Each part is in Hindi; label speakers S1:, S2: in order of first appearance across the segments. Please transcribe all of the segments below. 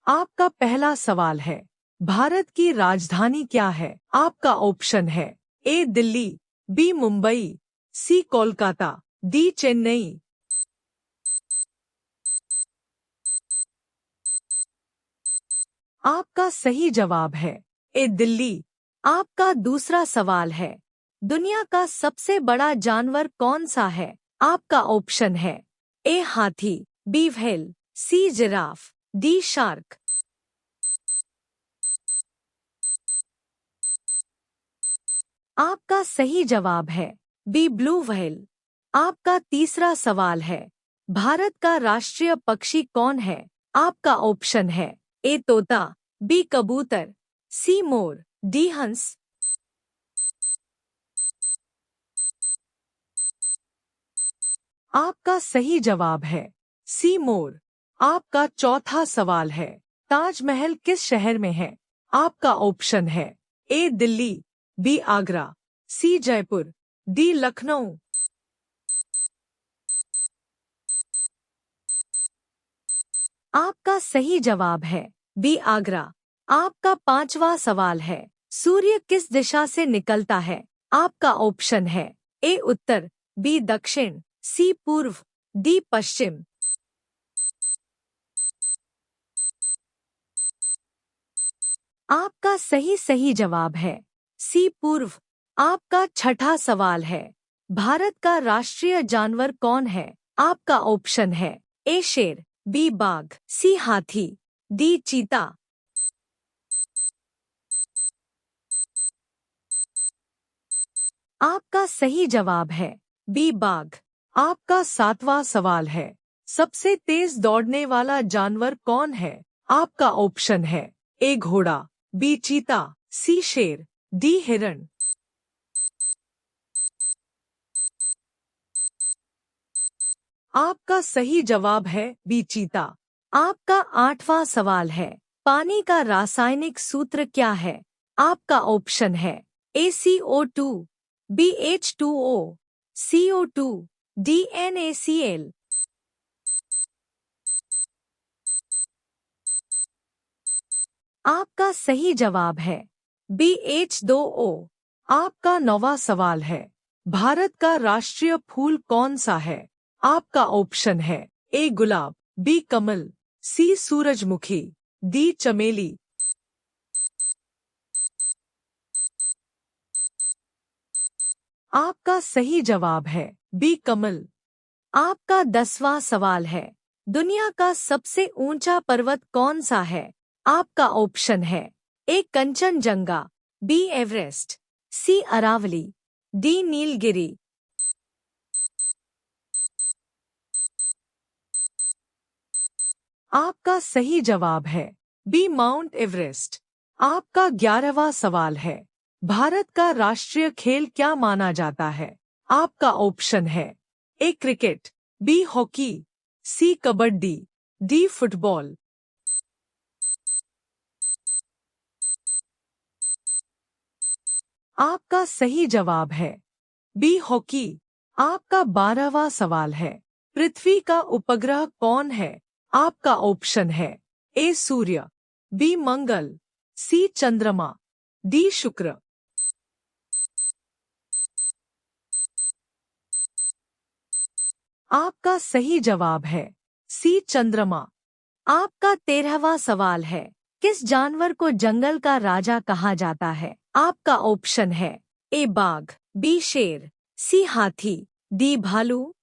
S1: आपका पहला सवाल है, भारत की राजधानी क्या है? आपका ऑप्शन है ए दिल्ली, बी मुंबई, सी कोलकाता, डी चेन्नई। आपका सही जवाब है ए दिल्ली। आपका दूसरा सवाल है, दुनिया का सबसे बड़ा जानवर कौन सा है? आपका ऑप्शन है ए हाथी, B whale, C giraffe, D shark. आपका सही जवाब है बी ब्लू व्हेल। आपका तीसरा सवाल है, भारत का राष्ट्रीय पक्षी कौन है? आपका ऑप्शन है ए तोता, बी कबूतर, सी मोर, डी हंस। आपका सही जवाब है सी मोर। आपका चौथा सवाल है, ताजमहल किस शहर में है? आपका ऑप्शन है ए दिल्ली, बी आगरा, सी जयपुर, डी लखनऊ। आपका सही जवाब है बी आगरा। आपका पांचवा सवाल है, सूर्य किस दिशा से निकलता है? आपका ऑप्शन है ए उत्तर, बी दक्षिण, सी पूर्व, डी पश्चिम। आपका सही जवाब है सी पूर्व। आपका छठा सवाल है, भारत का राष्ट्रीय जानवर कौन है? आपका ऑप्शन है ए शेर, बी बाघ, सी हाथी, डी चीता। आपका सही जवाब है बी बाघ। आपका सातवां सवाल है, सबसे तेज दौड़ने वाला जानवर कौन है? आपका ऑप्शन है ए घोड़ा, बी चीता, सी शेर, डी हिरण। आपका सही जवाब है बी चीता। आपका आठवां सवाल है, पानी का रासायनिक सूत्र क्या है? आपका ऑप्शन है ACO2, BH2O, CO2, DNACL। आपका सही जवाब है BH2O। आपका नौवां सवाल है, भारत का राष्ट्रीय फूल कौन सा है? आपका ऑप्शन है ए गुलाब, बी कमल, सी सूरजमुखी, डी चमेली। आपका सही जवाब है बी कमल। आपका 10वां सवाल है, दुनिया का सबसे ऊंचा पर्वत कौन सा है? आपका ऑप्शन है ए कंचनजंगा, बी एवरेस्ट, सी अरावली, डी नीलगिरी। आपका सही जवाब है बी माउंट एवरेस्ट। आपका 11वां सवाल है, भारत का राष्ट्रीय खेल क्या माना जाता है? आपका ऑप्शन है ए क्रिकेट, बी हॉकी, सी कबड्डी, डी फुटबॉल। आपका सही जवाब है बी हॉकी। आपका 12वां सवाल है, पृथ्वी का उपग्रह कौन है? आपका ऑप्शन है ए सूर्य, बी मंगल, सी चंद्रमा, डी शुक्र। आपका सही जवाब है सी चंद्रमा। आपका 13वां सवाल है, किस जानवर को जंगल का राजा कहा जाता है? आपका ऑप्शन है ए बाघ, बी शेर, सी हाथी, डी भालू।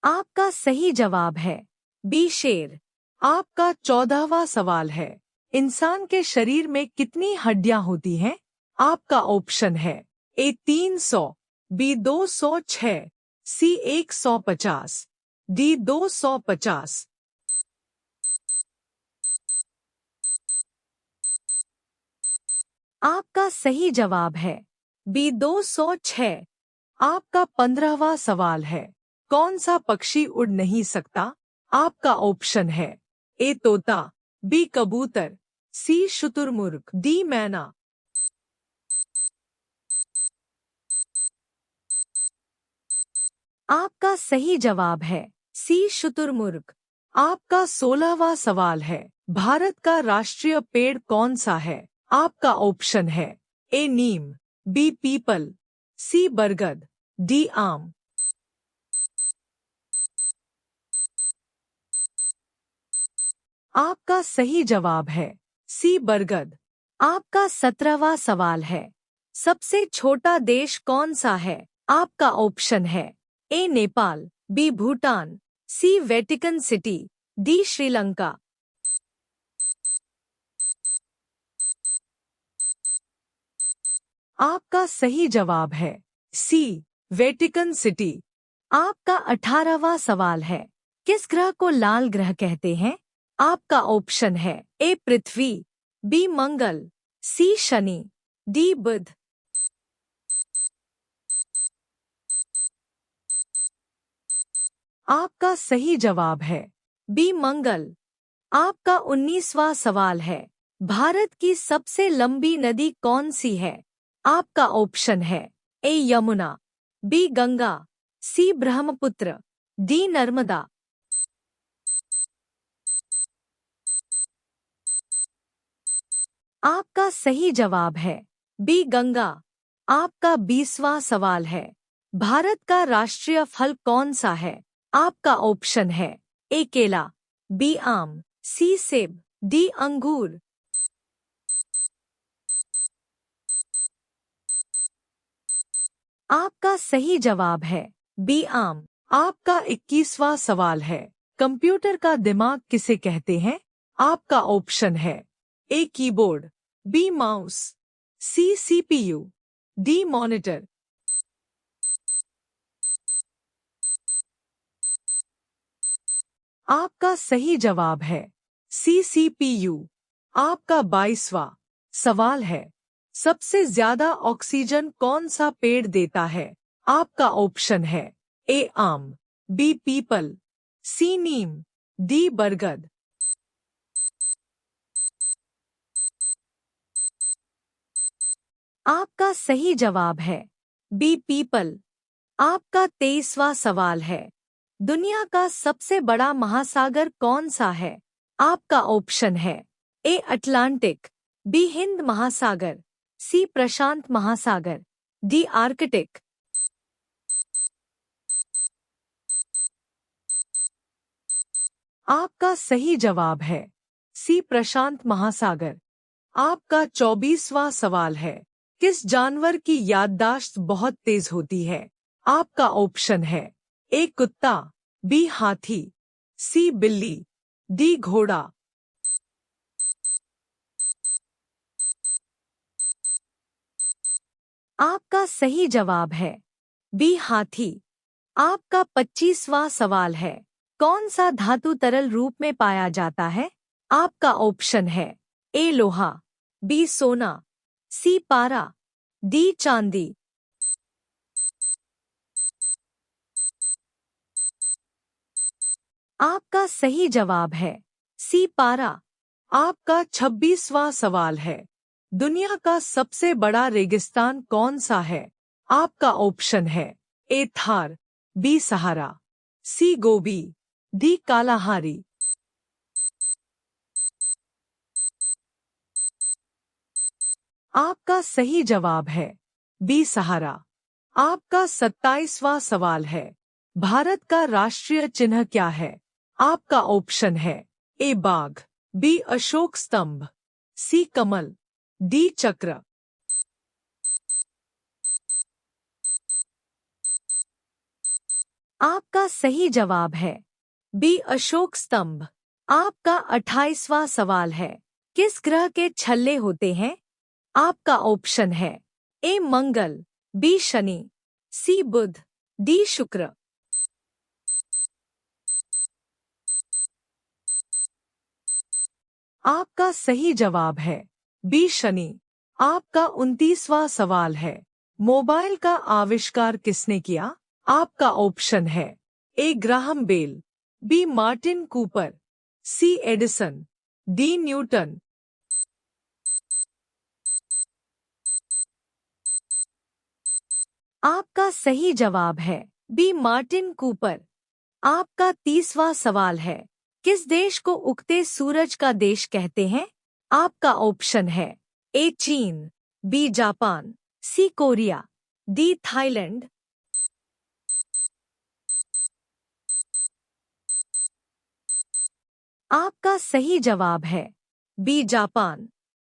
S1: आपका सही जवाब है बी शेर। आपका 14वां सवाल है, इंसान के शरीर में कितनी हड्डियां होती हैं? आपका ऑप्शन है ए 300, बी 206, सी 150, डी 250। आपका सही जवाब है बी 206। आपका 15वां सवाल है, कौन सा पक्षी उड़ नहीं सकता? आपका ऑप्शन है ए तोता, बी कबूतर, सी शुतुरमुर्ग, डी मैना। आपका सही जवाब है सी शुतुरमुर्ग। आपका 16वां सवाल है, भारत का राष्ट्रीय पेड़ कौन सा है? आपका ऑप्शन है ए नीम, बी पीपल, सी बरगद, डी आम। आपका सही जवाब है सी बरगद। आपका 17वां सवाल है, सबसे छोटा देश कौन सा है? आपका ऑप्शन है ए नेपाल, बी भूटान, सी वेटिकन सिटी, डी श्रीलंका। आपका सही जवाब है सी वेटिकन सिटी। आपका 18वां सवाल है, किस ग्रह को लाल ग्रह कहते हैं? आपका ऑप्शन है ए पृथ्वी, बी मंगल, सी शनि, डी बुध। आपका सही जवाब है बी मंगल। आपका 19वां सवाल है, भारत की सबसे लंबी नदी कौन सी है? आपका ऑप्शन है ए यमुना, बी गंगा, सी ब्रह्मपुत्र, डी नर्मदा। आपका सही जवाब है बी गंगा। आपका 20वां सवाल है, भारत का राष्ट्रीय फल कौन सा है? आपका ऑप्शन है ए केला, बी आम, सी सेब, डी अंगूर। आपका सही जवाब है बी आम। आपका 21वां सवाल है, कंप्यूटर का दिमाग किसे कहते हैं? आपका ऑप्शन है A keyboard, B mouse, C CPU, D monitor. आपका सही जवाब है सी सीपीयू। आपका 22वां सवाल है, सबसे ज्यादा ऑक्सीजन कौन सा पेड़ देता है? आपका ऑप्शन है ए आम, बी पीपल, सी नीम, डी बरगद। आपका सही जवाब है बी पीपल। आपका 23वां सवाल है, दुनिया का सबसे बड़ा महासागर कौन सा है? आपका ऑप्शन है ए अटलांटिक, बी हिंद महासागर, सी प्रशांत महासागर, डी आर्कटिक। आपका सही जवाब है सी प्रशांत महासागर। आपका 24वां सवाल है, किस जानवर की याददाश्त बहुत तेज होती है? आपका ऑप्शन है ए कुत्ता, बी हाथी, सी बिल्ली, डी घोड़ा। आपका सही जवाब है बी हाथी। आपका 25वां सवाल है, कौन सा धातु तरल रूप में पाया जाता है? आपका ऑप्शन है ए लोहा, बी सोना, सी पारा, डी चांदी। आपका सही जवाब है सी पारा। आपका 26वां सवाल है, दुनिया का सबसे बड़ा रेगिस्तान कौन सा है? आपका ऑप्शन है ए थार, बी सहारा, सी गोबी, डी कालाहारी। आपका सही जवाब है बी सहारा। आपका 27वां सवाल है, भारत का राष्ट्रीय चिन्ह क्या है? आपका ऑप्शन है ए बाघ, बी अशोक स्तंभ, सी कमल, डी चक्र। आपका सही जवाब है बी अशोक स्तंभ। आपका 28वां सवाल है, किस ग्रह के छल्ले होते हैं? आपका ऑप्शन है ए मंगल, बी शनि, सी बुध, डी शुक्र। आपका सही जवाब है बी शनि। आपका 29वां सवाल है, मोबाइल का आविष्कार किसने किया? आपका ऑप्शन है A Graham Bell, B Martin Cooper, C Edison, D Newton. आपका सही जवाब है बी मार्टिन कूपर। आपका 30वां सवाल है, किस देश को उगते सूरज का देश कहते हैं? आपका ऑप्शन है ए चीन, बी जापान, सी कोरिया, डी थाईलैंड। आपका सही जवाब है बी जापान।